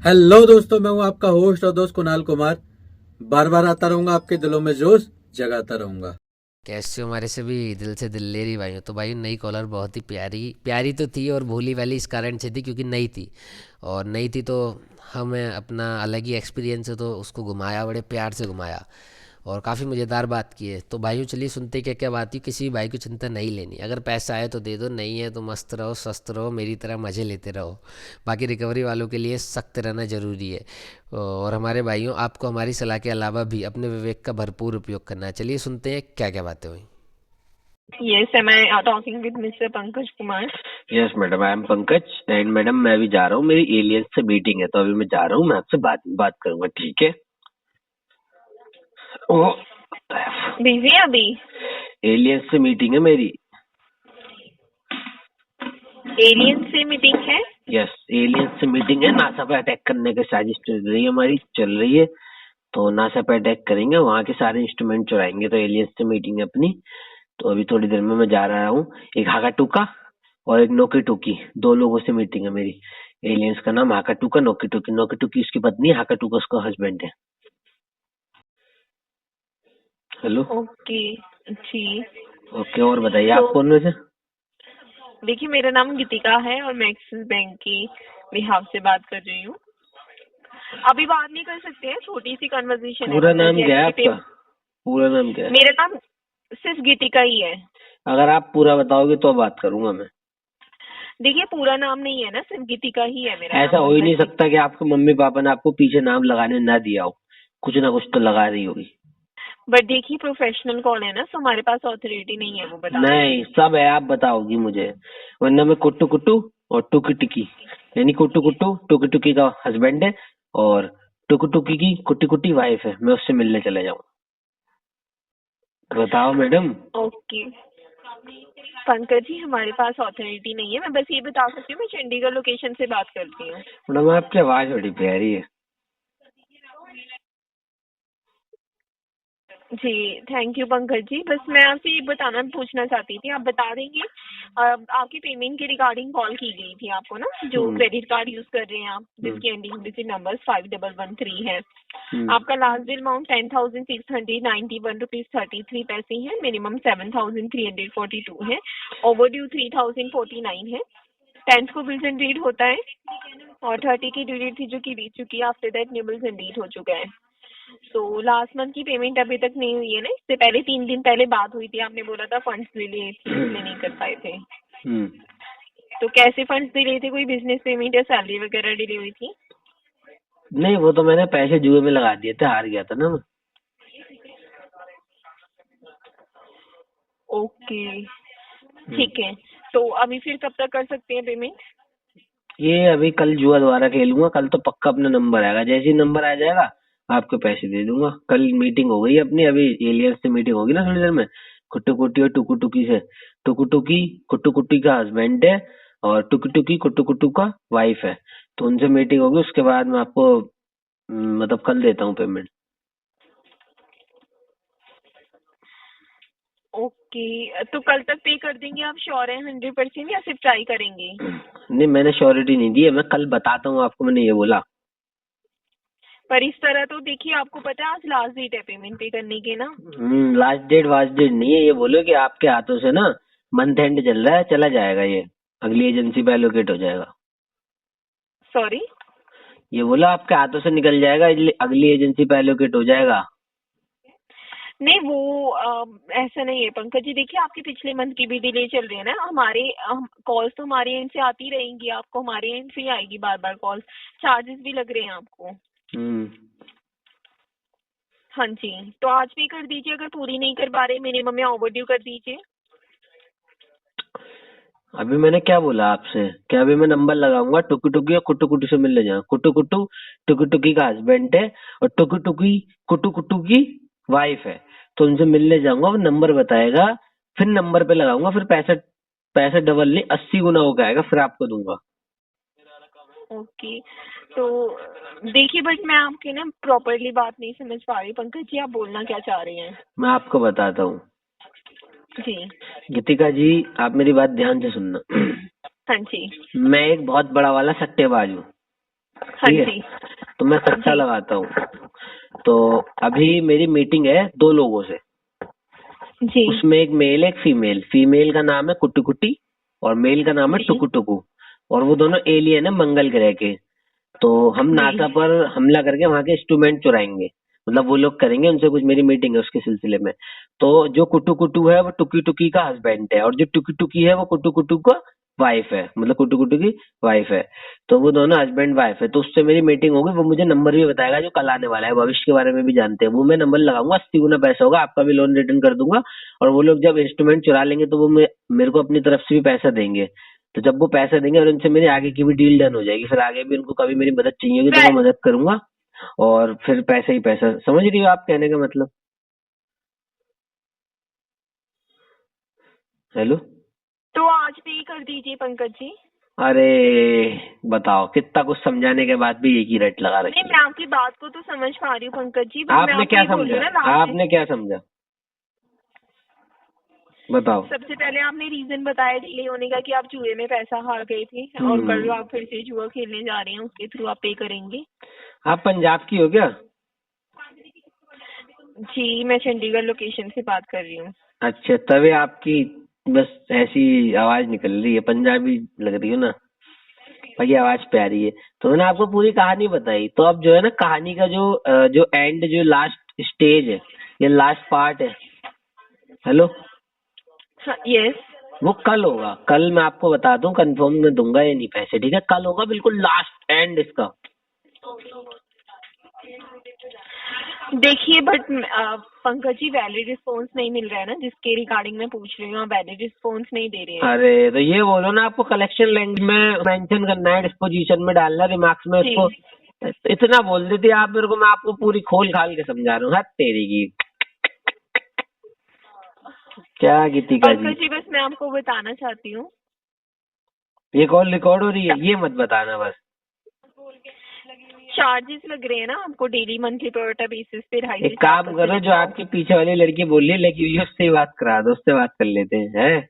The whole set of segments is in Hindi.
हेलो दोस्तों, मैं हूं आपका होस्ट और दोस्त कुणाल कुमार। बार बार आता रहूंगा, आपके दिलों में जोश जगाता रहूंगा। कैसे हो? हमारे से भी दिल से दिल ले रही भाई हो। तो भाई नई कॉलर बहुत ही प्यारी प्यारी तो थी, और भोली वाली इस कारण से थी क्योंकि नई थी। और नई थी तो हमें अपना अलग ही एक्सपीरियंस है, तो उसको घुमाया, बड़े प्यार से घुमाया और काफ़ी मज़ेदार बात की है। तो भाइयों चलिए सुनते क्या क्या बात हुई। किसी भी भाई को चिंता नहीं लेनी, अगर पैसा आए तो दे दो, नहीं है तो मस्त रहो, स्वस्थ रहो, मेरी तरह मज़े लेते रहो। बाकी रिकवरी वालों के लिए सख्त रहना ज़रूरी है। और हमारे भाइयों, आपको हमारी सलाह के अलावा भी अपने विवेक का भरपूर उपयोग करना है। चलिए सुनते हैं क्या क्या बातें हुई। Yes, am I talking with Mr. Pankaj Kumar? Yes madam, I am Pankaj and madam मैं अभी जा रहा हूँ, मेरी एलियंस से मीटिंग है तो अभी मैं जा रहा हूँ, मैं आपसे बात करूंगा, ठीक है? ओ Busy है अभी? एलियंस से मीटिंग है मेरी। एलियन से मीटिंग है? यस, एलियंस से मीटिंग है। नासा पे अटैक करने की साजिश चल रही है, हमारी चल रही है। तो नासा पे अटैक करेंगे, वहाँ के सारे इंस्ट्रूमेंट चुराएंगे। तो एलियंस से मीटिंग है अपनी। तो अभी थोड़ी देर में मैं जा रहा हूँ। एक हाका टूका और एक नोकी टूकी, दो लोगों से मीटिंग है मेरी। एलियंस का नाम हाका टूका, नोकी टूकी। नोकी टूकी उसकी पत्नी है, हाका टूका उसका हस्बैंड है। हेलो। ओके जी। ओके, और बताइए तो आप कौन में से? देखिए, मेरा नाम गीतिका है और मैं एक्सिस बैंक की बिहाफ से बात कर रही हूँ। अभी बात नहीं कर सकते हैं, छोटी सी कन्वर्सेशन है पूरा पंकज नाम जी। क्या है एक्चुअली आपका? पूरा नाम क्या है? मेरा नाम सिर्फ गीतिका ही है। अगर आप पूरा बताओगे तो बात करूंगा मैं। देखिए, पूरा नाम नहीं है ना, सिर्फ गीतिका ही है मेरा ऐसा नाम हो ही पंकज नहीं जी। सकता कि आपके मम्मी पापा ने आपको पीछे नाम लगाने ना दिया हो। कुछ ना कुछ तो लगा रही होगी। बट देखिए, प्रोफेशनल कॉल है ना, तो हमारे पास ऑथोरिटी नहीं है वो बताने नहीं, की। सब है, आप बताओगी मुझे। वरना मैं कुट्टू कुट्टू और टुकी टिकी, यानी कुट्टू कुट्टू टुकी टुकी का हस्बैंड है और टुकी टुकी की कुट्टी कुट्टी वाइफ है, मैं उससे मिलने चले जाऊँ। बताओ मैडम। ओके पंकज जी, हमारे पास ऑथोरिटी नहीं है। मैं बस ये बता सकती हूँ, मैं चंडीगढ़ लोकेशन से बात करती हूँ। मैडम आपकी आवाज बड़ी प्यारी है। जी, थैंक यू पंकज जी। बस मैं आपसे ये पूछना चाहती थी, आप बता देंगे। आपकी पेमेंट के रिगार्डिंग कॉल की गई थी आपको ना, जो हम्म क्रेडिट कार्ड यूज कर रहे हैं आप, हम्म जिसकी एंडिंग डिजिट नंबर 5113 है। हम्म आपका लास्ट बिल अमाउंट 10,691 रुपीज 33 पैसे है। मिनिमम 7,342 है। ओवरड्यू 3,049 है। 10th को बिल जनरेट होता है और 30 की ड्यू डेट थी जो कि बीत चुकी है। After that new bill generate हो चुका है। तो लास्ट मंथ की पेमेंट अभी तक नहीं हुई है ना? इससे पहले 3 दिन पहले बात हुई थी, आपने बोला था फंड्स डिले थी इसलिए नहीं कर पाए थे। हम्म। तो कैसे फंड्स डिले थे? कोई बिजनेस पेमेंट या सैलरी वगैरह डिले हुई थी? नहीं, वो तो मैंने पैसे जुए में लगा दिए थे, हार गया था ना मैं। ओके हम्म। ठीक है। तो अभी फिर कब तक कर सकते हैं पेमेंट? ये अभी कल जुआ दोबारा खेलूंगा, कल तो पक्का अपना नंबर आएगा। जैसे ही नंबर आ जाएगा आपके पैसे दे दूंगा। कल मीटिंग हो गई अपनी, अभी एलियंस से मीटिंग होगी ना थोड़ी देर में। कुट्टू कुट्टी और टुकू टुकी से। टुकू टुकी कुट्टू कुट्टी का हस्बैंड है और टुकी टुकी कुट्टू कुट्टू का वाइफ है। तो उनसे मीटिंग होगी, उसके बाद मैं आपको मतलब कल देता हूँ पेमेंट। ओके, तो कल तक पे कर देंगे आप? श्योर है 100% या सिर्फ ट्राई करेंगे? नहीं, मैंने श्योरिटी नहीं दी है, मैं कल बताता हूँ आपको, मैंने ये बोला। पर इस तरह तो देखिए, आपको पता है आज लास्ट डेट है पेमेंट पे करने की ना। लास्ट डेट वास्ट डेट नहीं है, ये बोलो कि आपके हाथों से ना मंथ एंड चल रहा है, चला जाएगा ये, अगली एजेंसी पे एलोकेट हो जाएगा। सॉरी? ये बोला आपके हाथों से निकल जाएगा, अगली एजेंसी पे एलोकेट हो जाएगा। नहीं, वो ऐसा नहीं है पंकज जी। देखिए, आपके पिछले मंथ की भी डिले चल रही है ना। हमारे कॉल्स तो हमारे एंड से आती रहेंगी, आपको हमारे एंड से ही आएगी बार बार कॉल्स। चार्जेस भी लग रहे हैं आपको। हम्म। हाँ जी, तो आज पे कर दीजिए। अगर पूरी नहीं कर पा रहे, मिनिमम या ओवरड्यू कर दीजिए। अभी मैंने क्या बोला आपसे? क्या अभी मैं नंबर लगाऊंगा, टुकी टुकी और कुट्टू कुट्टू से मिलने जाऊँ? कुट्टू कुट्टू टुकी टुकी का हस्बैंड है और टुकी टुकी कुट्टू कुट्टू की वाइफ है। तो उनसे मिलने जाऊंगा, वो नंबर बताएगा, फिर नंबर पे लगाऊंगा, फिर पैसे पैसे डबल नहीं 80 गुना हो आएगा, फिर आपको दूंगा। ओके, तो देखिए, बट मैं आपके ना प्रॉपरली बात नहीं समझ पा रही पंकज जी, आप बोलना क्या चाह रहे हैं? मैं आपको बताता हूँ। जी। गीतिका जी, आप मेरी बात ध्यान से सुनना। हाँ जी। मैं एक बहुत बड़ा वाला सट्टेबाज हूँ, हाँ ठीक है? जी। तो मैं सट्टा जी लगाता हूँ। तो अभी मेरी मीटिंग है 2 लोगों से, जी उसमें एक मेल एक फीमेल। फीमेल का नाम है कुट्टू कुट्टी और मेल का नाम है जी टुकु टुकु, और वो दोनों एलियन है मंगल ग्रह के। तो हम जी नासा पर हमला करके वहां के इंस्ट्रूमेंट चुराएंगे, मतलब वो लोग करेंगे उनसे कुछ, मेरी मीटिंग है उसके सिलसिले में। तो जो कुट्टू कुट्टू है वो टुकी टुकी का हस्बैंड है, और जो टुकी टुकी है वो कुट्टू कुट्टू का वाइफ है, मतलब कुट्टू कुट्टू की वाइफ है। तो वो दोनों हस्बैंड वाइफ है। तो उससे मेरी मीटिंग होगी, वो मुझे नंबर भी बताएगा जो कल आने वाला है, भविष्य के बारे में भी जानते हैं। वो मैं नंबर लगाऊंगा, 80 गुना पैसा होगा, आपका भी लोन रिटर्न कर दूंगा। और वो लोग जब इंस्ट्रूमेंट चुरा लेंगे तो वो मेरे को अपनी तरफ से भी पैसा देंगे। तो जब वो पैसा देंगे और उनसे मेरी आगे की भी डील डन हो जाएगी, फिर आगे भी उनको कभी मेरी मदद चाहिए होगी तो मैं मदद करूंगा। और फिर पैसा ही पैसा, समझ रही हो आप कहने का मतलब? हेलो। तो आज पे कर दीजिए पंकज जी। अरे बताओ, कितना कुछ समझाने के बाद भी एक ही रट लगा नहीं रखी मैं है। आपकी बात को तो समझ पा रही हूँ पंकज जी, बट मैं आपने आपको क्या ये बोल रही समझा? हूँ ना लास्ट। आपने क्या समझा बताओ? सबसे पहले आपने रीजन बताया डिले होने का कि आप जुए में पैसा हार गए थे और कल आप फिर से जुआ खेलने जा रहे हैं, उसके थ्रू आप पे करेंगे। आप पंजाब की हो क्या? जी मैं चंडीगढ़ लोकेशन से बात कर रही हूँ। अच्छा, तभी आपकी बस ऐसी आवाज निकल रही है, पंजाबी लग रही हो ना, बाकी आवाज प्यारी है। तो मैंने आपको पूरी कहानी बताई। तो अब जो है ना, कहानी का जो एंड, जो लास्ट स्टेज है, ये लास्ट पार्ट है, हेलो, हाँ यस। वो कल होगा। कल मैं आपको बता दूं, कंफर्म मैं दूंगा या नहीं पैसे, ठीक है? कल होगा बिल्कुल लास्ट एंड इसका। देखिए but Pankaj ji valid response नहीं मिल रहा है ना, जिसके रिगार्डिंग मैं पूछ रही हूँ, आप वैलिड रिस्पॉन्स नहीं दे रहे हैं। अरे तो ये बोलो ना, आपको कलेक्शन लैंग्वेज में मेंशन करना है, डिस्पोजिशन में डालना है, रिमार्क्स में जी उसको इतना बोल देती आप मेरे को, मैं आपको पूरी खोल खाल के समझा रहा हूँ। हद तेरी की क्या गीतिका जी, पंकज जी बस मैं आपको बताना चाहती हूँ। ये कॉल रिकॉर्ड हो रही है, ये मत बताना बस। चार्जेस लग रहे हैं ना आपको डेली मंथली प्रोटा बेसिस पे एक काम करो, जो आपके पीछे वाली लड़की बोल रही है, लेकिन उससे ही बात करा दो, उससे बात कर लेते हैं।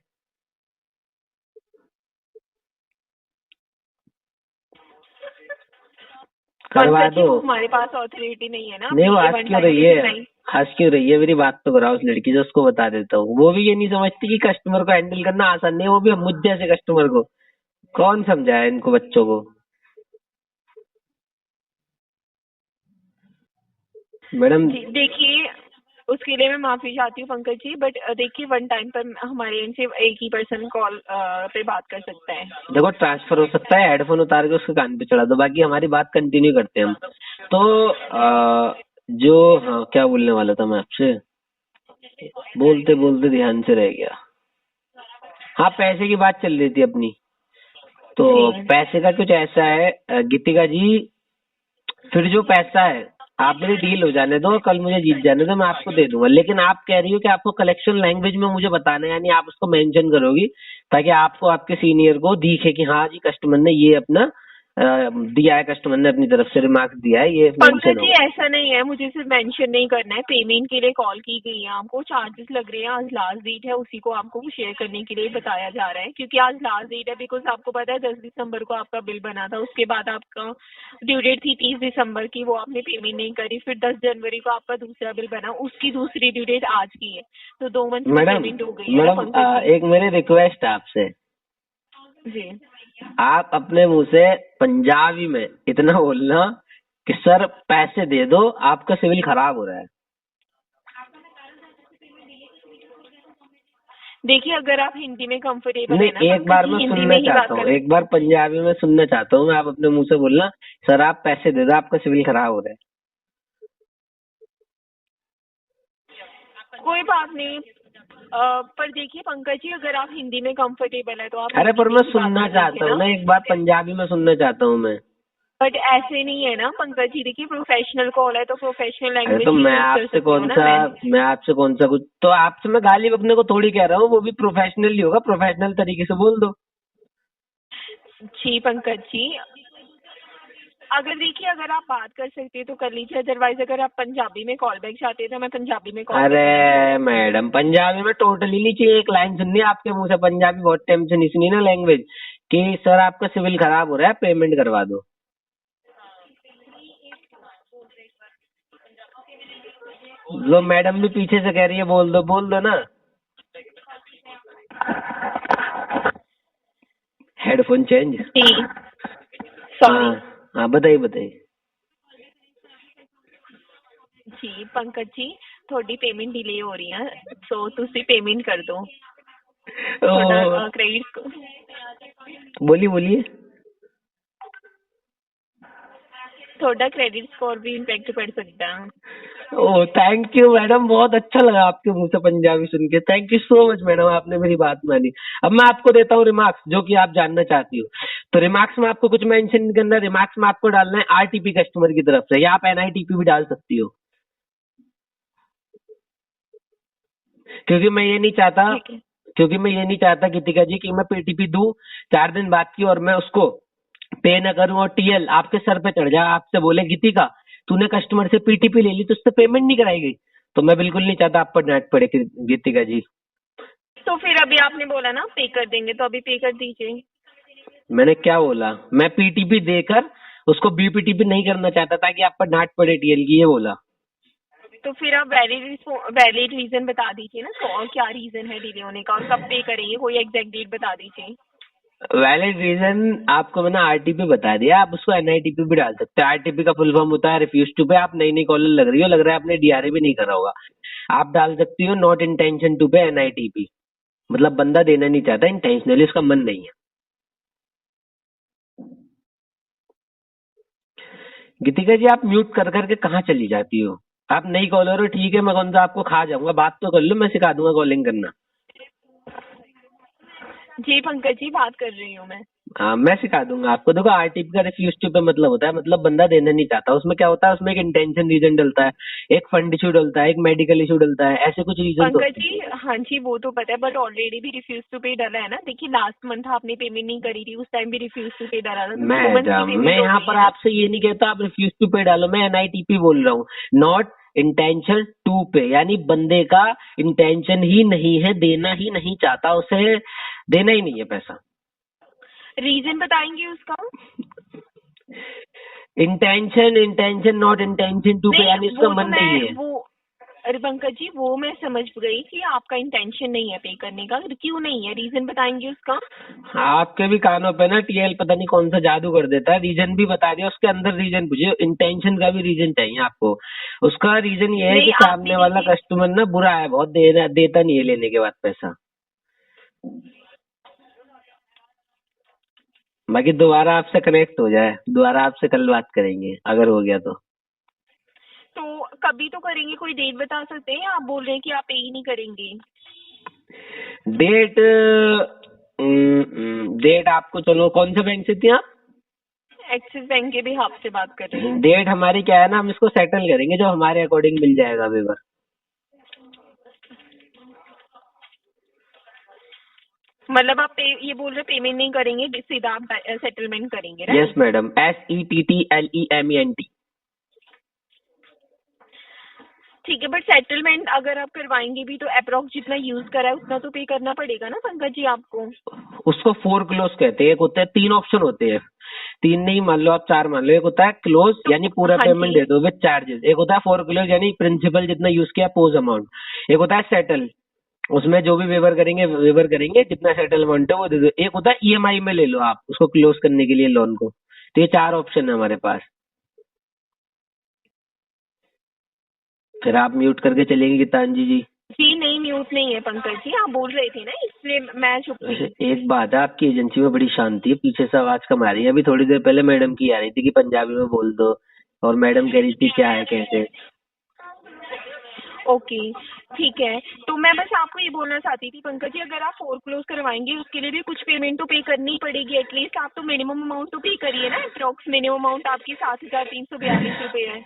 करवा दो। वो हमारे पास ऑथोरिटी नहीं है ना। नहीं, वो ये हंस one क्यों time रही पे है? सुनाई। हंस क्यों रही है? मेरी बात तो कराओ उस लड़की से, उसको बता देता हूँ। वो भी ये नहीं समझती कि कस्टमर को हैंडल करना आसान नहीं है, वो भी मुझ जैसे कस्टमर को। कौन समझाए इनको बच्चों को? मैडम जी देखिए उसके लिए मैं माफी चाहती हूँ पंकज जी, बट देखिए वन टाइम पर हमारे एंड से एक ही पर्सन कॉल पे बात कर सकता है। देखो, ट्रांसफर हो सकता है, हेडफोन उतार के उसके कान पे चढ़ा दो, बाकी हमारी बात कंटिन्यू करते हैं हम। तो हाँ, क्या बोलने वाला था मैं आपसे, बोलते बोलते ध्यान से रह गया। हाँ, पैसे की बात चल रही थी अपनी। तो जी पैसे का कुछ ऐसा है गीतिका जी, फिर जो पैसा है आप मेरी डील हो जाने दो, कल मुझे जीत जाने दो, मैं आपको दे दूंगा। लेकिन आप कह रही हो कि आपको कलेक्शन लैंग्वेज में मुझे बताना है, यानी आप उसको मेंशन करोगी ताकि आपको आपके सीनियर को दिखे कि हाँ जी, कस्टमर ने ये अपना दिया है, कस्टमर ने अपनी तरफ से रिमार्क्स दिया है, ये पंकज मेंशन जी होगा। ऐसा नहीं है, मुझे सिर्फ मेंशन नहीं करना है। पेमेंट के लिए कॉल की गई है आपको, चार्जेस लग रहे हैं, आज लास्ट डेट है, उसी को आपको शेयर करने के लिए बताया जा रहा है, क्योंकि आज लास्ट डेट है। बिकॉज आपको पता है 10 दिसंबर को आपका बिल बना था, उसके बाद आपका ड्यू डेट थी 30 दिसंबर की, वो आपने पेमेंट नहीं करी। फिर 10 जनवरी को आपका दूसरा बिल बना, उसकी दूसरी ड्यू डेट आज की है, तो 2 मंथ की मैडम पेमेंट हो गई है ना मैडम पंकज जी। एक मेरी रिक्वेस्ट है आपसे, जी आप अपने मुंह से पंजाबी में इतना बोलना कि सर पैसे दे दो, आपका सिविल खराब हो रहा है। देखिए अगर आप हिंदी में कंफर्टेबल है ना नहीं, एक बार पंकज जी, मैं हिंदी सुनना में ही बात चाहता हूँ, कर। एक बार पंजाबी में सुनना चाहता हूँ मैं, आप अपने मुंह से बोलना, सर आप पैसे दे दो, आपका सिविल खराब हो रहा है। कोई बात नहीं। पर देखिए पंकज जी अगर आप हिंदी में कंफर्टेबल है तो आप अरे हिंदी पर में मैं ही बात सुनना कर चाहता लीजिए हूँ ना। ना, एक बार पंजाबी में सुनना चाहता हूँ मैं। बट ऐसे नहीं है ना पंकज जी, देखिए प्रोफेशनल कॉल है तो प्रोफेशनल अरे लैंग्वेज तो ही मैं यूज कर आपसे सकती हूँ कौन ना सा, मैं। मैं आपसे कौन सा कुछ, तो आपसे मैं गाली बकने को थोड़ी कह रहा हूँ, वो भी प्रोफेशनल ही होगा, प्रोफेशनल तरीके से बोल दो। जी पंकज जी अगर देखिए अगर आप बात कर सकते हैं तो कर लीजिए, अदरवाइज अगर आप पंजाबी में कॉल बैक चाहते हैं तो मैं पंजाबी में कॉल बैक करती हूँ। अरे मैडम, पंजाबी में टोटली नहीं चाहिए, एक लाइन सुननी है आपके मुंह से, पंजाबी बहुत टाइम से नहीं सुनी ना लैंग्वेज, कि सर आपका सिविल खराब हो रहा है, पेमेंट करवा दो। लो मैडम भी पीछे से कह रही है बोल दो ना। Headphone change. जी सॉरी। हाँ बताइए बताइए। ਜੀ ਪੰਕਜ ਜੀ ਤੁਹਾਡੀ ਪੇਮੈਂਟ ਡਿਲੇ ਹੋ ਰਹੀ ਹੈ ਸੋ ਤੁਸੀਂ ਪੇਮੈਂਟ ਕਰ ਦਿਓ ਤੁਹਾਡਾ ਕ੍ਰੈਡਿਟ बोलिए बोलिए। ਤੁਹਾਡਾ ਕ੍ਰੈਡਿਟ ਸਕੋਰ भी इम्पैक्ट पड़ सकता है। ओह थैंक यू मैडम, बहुत अच्छा लगा आपके मुंह से पंजाबी सुन के। Thank you so much madam, आपने मेरी बात मानी। अब मैं आपको देता हूँ रिमार्क्स जो कि आप जानना चाहती हो। तो रिमार्क्स में आपको कुछ मेंशन नहीं करना, रिमार्क्स में आपको डालना है आरटीपी कस्टमर की तरफ से, या आप एनआईटीपी भी डाल सकती हो, क्योंकि मैं ये नहीं चाहता ठीक है। क्योंकि मैं ये नहीं चाहता गीतिका जी कि मैं पीटीपी दूं 4 दिन बाद की और मैं उसको पे न करूं और टीएल आपके सर पे चढ़ जाए, आपसे बोले गीतिका तूने कस्टमर से पीटीपी ले ली तो उससे पेमेंट नहीं कराई गई। तो मैं बिल्कुल नहीं चाहता आप पर डांट पड़े गीतिका जी। तो फिर अभी आपने बोला ना पे कर देंगे तो अभी पे कर दीजिए। मैंने क्या बोला, मैं पीटीपी देकर उसको बीपीटीपी नहीं करना चाहता ताकि आप पर डांट पड़े टीएल की, ये बोला। तो फिर आप वैलिड रीजन बता दीजिए ना तो और क्या रीजन है डिले होने का और कब पे करेंगे कोई एग्जैक्ट डेट बता दीजिए। वैलिड रीजन आपको मैंने आरटीपी बता दिया, आप उसको एनआईटीपी भी डाल सकते हैं। आरटीपी का फुल फॉर्म होता है रिफ्यूज टू पे। आप नई नई कॉलर लग रही हो, लग रहा है आपने डीआरए भी नहीं करा होगा, आप डाल सकती हो नॉट इंटेंशन टू पे एनआईटीपी, मतलब बंदा देना नहीं चाहता इंटेंशनली, उसका मन नहीं है। गीतिका जी आप म्यूट कर करके कहाँ चली जाती हो? आप नई कॉलर हो ठीक है, मैं कौन सा आपको खा जाऊंगा, बात तो कर लो, मैं सिखा दूंगा कॉलिंग करना। जी पंकज जी बात कर रही हूँ मैं। हाँ मैं सिखा दूंगा आपको। देखो आरटीपी का रिफ्यूज टू पे मतलब होता है, मतलब बंदा देना नहीं चाहता। उसमें क्या होता है, उसमें एक इंटेंशन रीजन डलता है, एक फंड इशू डलता है, एक मेडिकल इशू डलता है, ऐसे कुछ रीजन तो पंकज जी हाँ जी वो तो पता है बट ऑलरेडी भी रिफ्यूज टू पे डाला है ना। देखिए लास्ट मंथ आपने पेमेंट नहीं करी थी, उस टाइम भी रिफ्यूज टू पे डाला था। मैं यहाँ पर आपसे ये नहीं कहता आप रिफ्यूज टू पे डालो, मैं एनआईटीपी बोल रहा हूँ, नॉट इंटेंशन टू पे, यानी बंदे का इंटेंशन ही नहीं है, देना ही नहीं चाहता, उसे देना ही नहीं है पैसा। रीजन बताएंगे उसका? इंटेंशन नॉट इंटेंशन टू पे, यानी उसका मन नहीं है। वो अरे पंकज जी वो मैं समझ गई कि आपका इंटेंशन नहीं है पे करने का, क्यों नहीं है रीजन बताएंगे उसका? आपके भी कानों पे ना टीएल पता नहीं कौन सा जादू कर देता है, रीजन भी बता दिया, उसके अंदर रीजन पूछिए, इंटेंशन का भी रीजन चाहिए आपको। उसका रीजन ये है कि सामने वाला कस्टमर ना बुरा है बहुत, देता नहीं है लेने के बाद पैसा। बाकी दोबारा आपसे कनेक्ट हो जाए, दोबारा आपसे कल बात करेंगे अगर हो गया तो कभी तो करेंगे, कोई डेट बता सकते हैं? आप बोल रहे हैं कि आप पे ही नहीं करेंगे। डेट आपको, चलो कौन से बैंक से थी आप? एक्सिस बैंक के भी आपसे बात कर रहे हैं। डेट हमारी क्या है ना, हम इसको सेटल करेंगे जो हमारे अकॉर्डिंग मिल जाएगा वेवर। मतलब आप ये बोल रहे पेमेंट नहीं करेंगे, सीधा आप सेटलमेंट करेंगे? Yes madam, SETTLEMENT। ठीक है बट सेटलमेंट अगर आप करवाएंगे भी तो अप्रोक्स जितना यूज करा है उतना तो पे करना पड़ेगा ना पंकज जी आपको। उसको 4 क्लोज कहते हैं। एक होता है, 3 ऑप्शन होते हैं, 3 नहीं मान लो आप 4 मान लो। एक होता है क्लोज यानी पूरा पेमेंट दे दो विद चार्जेस, एक होता है 4 क्लोज यानी प्रिंसिपल जितना यूज किया पोज अमाउंट, एक होता है सेटल, उसमें जो भी वेवर करेंगे जितना सेटल अमाउंट है वो दे दो, एक होता है ईएमआई में ले लो आप उसको क्लोज करने के लिए लोन को। तो ये 4 ऑप्शन है हमारे पास। फिर आप म्यूट करके चलेंगे गीतांजलि जी? जी नहीं म्यूट नहीं है पंकज जी, आप बोल रहे थे ना इसलिए मैं चुप थी। एक बात है, आपकी एजेंसी में बड़ी शांति है, पीछे से आवाज कम आ रही है। अभी थोड़ी देर पहले मैडम की आ रही थी कि पंजाबी में बोल दो, और मैडम कह रही थी क्या है कैसे। ओके ठीक है, तो मैं बस आपको ये बोलना चाहती थी पंकज जी, अगर आप 4 क्लोज करवाएंगे उसके लिए भी कुछ पेमेंट तो पे करनी पड़ेगी एटलीस्ट। आप तो मिनिमम अमाउंट तो पे करिए ना, अप्रॉक्स मिनिमम अमाउंट आपकी 7,342 रुपए है।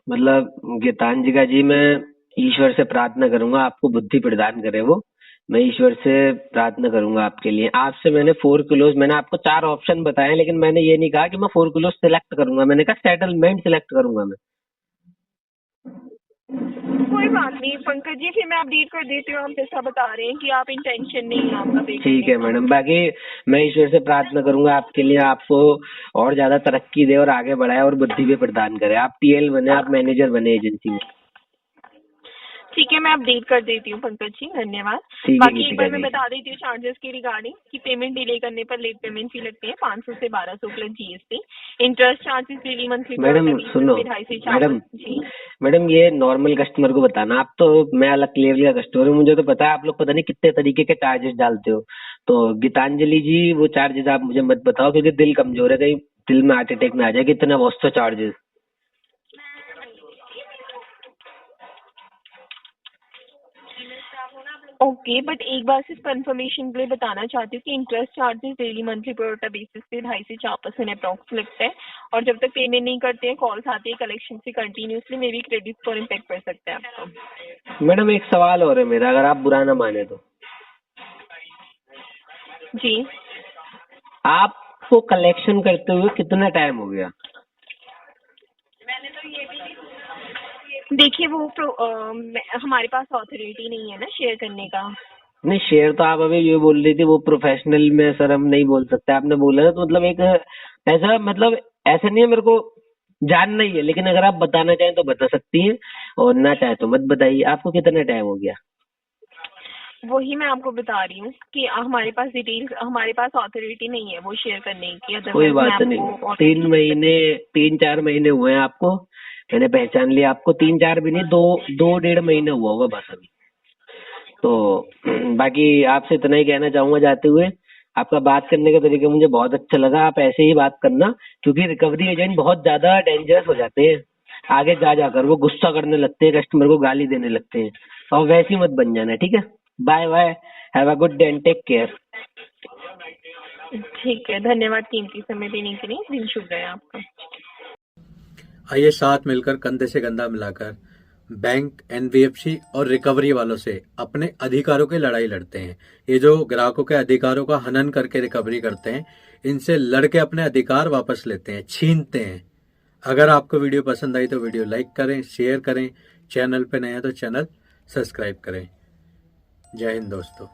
मतलब गीतांजलि जी, मैं ईश्वर से प्रार्थना करूंगा आपको बुद्धि प्रदान करे वो, मैं ईश्वर से प्रार्थना करूंगा आपके लिए। आपसे मैंने 4 क्लोज, मैंने आपको 4 ऑप्शन बताए, लेकिन मैंने ये नहीं कहा कि मैं 4 क्लोज सिलेक्ट करूंगा, मैंने कहा सेटलमेंट सिलेक्ट करूंगा मैं। कोई बात नहीं पंकज जी, फिर मैं अपडेट कर देती हूँ। आप जैसा बता रहे हैं कि आप इंटेंशन नहीं है आपका पे ठीक है मैडम, बाकी मैं ईश्वर से प्रार्थना करूंगा आपके लिए, आपको और ज्यादा तरक्की दे और आगे बढ़ाए और बुद्धि भी प्रदान करे। आप टीएल बने, आप मैनेजर बने एजेंसी में। ठीक है, मैं अपडेट कर देती हूँ पंकज जी, धन्यवाद। ठीक है बाकी एक गीतिका बार मैं जी। बता देती हूँ चार्जेस के रिगार्डिंग कि पेमेंट डिले करने पर लेट पेमेंट फी लगती है 500 से 1200 plus GST. Interest charges daily monthly madam सुनो, 2.5 से 4 मैडम जी। मैडम ये नॉर्मल कस्टमर को बताना, आप तो मैं अलग लेवल का कस्टमर हूँ, मुझे तो पता है आप लोग पता नहीं कितने तरीके के चार्जेस डालते हो। तो गीतांजलि जी वो चार्जेस आप मुझे मत बताओ, क्योंकि दिल कमजोर है, कहीं दिल में हार्ट अटैक ना आ जाए, कितना बहुत सा चार्जेस। ओके, बट एक बार सिर्फ कंफर्मेशन के लिए बताना चाहती हूँ कि interest charges daily monthly pro rata basis पे 2.5 से 4% अप्रॉक्स लगता है, और जब तक पेमेंट नहीं करते हैं कॉल्स आती है कलेक्शन से कंटिन्यूसली, मे भी क्रेडिट स्कोर इम्पैक्ट कर सकता है आपका। मैडम एक सवाल और है मेरा, अगर आप बुरा ना माने तो। जी, आपको कलेक्शन करते हुए कितना टाइम हो गया? देखिए वो हमारे पास ऑथोरिटी नहीं है ना शेयर करने का। नहीं, शेयर तो आप अभी ये बोल रही थी वो प्रोफेशनल में सर हम नहीं बोल सकते, आपने बोला ना, तो मतलब एक ऐसा, मतलब ऐसा नहीं है मेरे को जानना ही है, लेकिन अगर आप बताना चाहें तो बता सकती हैं और ना चाहे तो मत बताइए। आपको कितना टाइम हो गया? वही मैं आपको बता रही हूँ कि हमारे पास डिटेल्स, हमारे पास ऑथोरिटी नहीं है वो शेयर करने की। कोई अदरवाइज मैं बात नहीं, आपको 3-4 महीने हुए हैं आपको, मैंने पहचान लिया आपको। 3-4 भी नहीं, 2-2.5 महीने हुआ होगा बस अभी तो। बाकी आपसे इतना ही कहना चाहूंगा जाते हुए, आपका बात करने का तरीका मुझे बहुत अच्छा लगा। आप ऐसे ही बात करना, क्योंकि रिकवरी एजेंट बहुत ज्यादा डेंजरस हो जाते हैं। आगे जा जाकर वो गुस्सा करने लगते हैं, कस्टमर को गाली देने लगते हैं, और वैसी मत बन जाना, ठीक है? Bye bye, have a good day and take care. ठीक है, धन्यवाद कीमती समय देने के लिए। दिन शुभ रहे आपका। आइए साथ मिलकर कंधे से कंधा मिलाकर बैंक, एनबीएफसी और रिकवरी वालों से अपने अधिकारों की लड़ाई लड़ते हैं। ये जो ग्राहकों के अधिकारों का हनन करके रिकवरी करते हैं, इनसे लड़के अपने अधिकार वापस लेते हैं, छीनते हैं। अगर आपको वीडियो पसंद आई तो वीडियो लाइक करें, शेयर करें, चैनल पे नए हैं तो चैनल सब्सक्राइब करें। जय हिंद दोस्तों।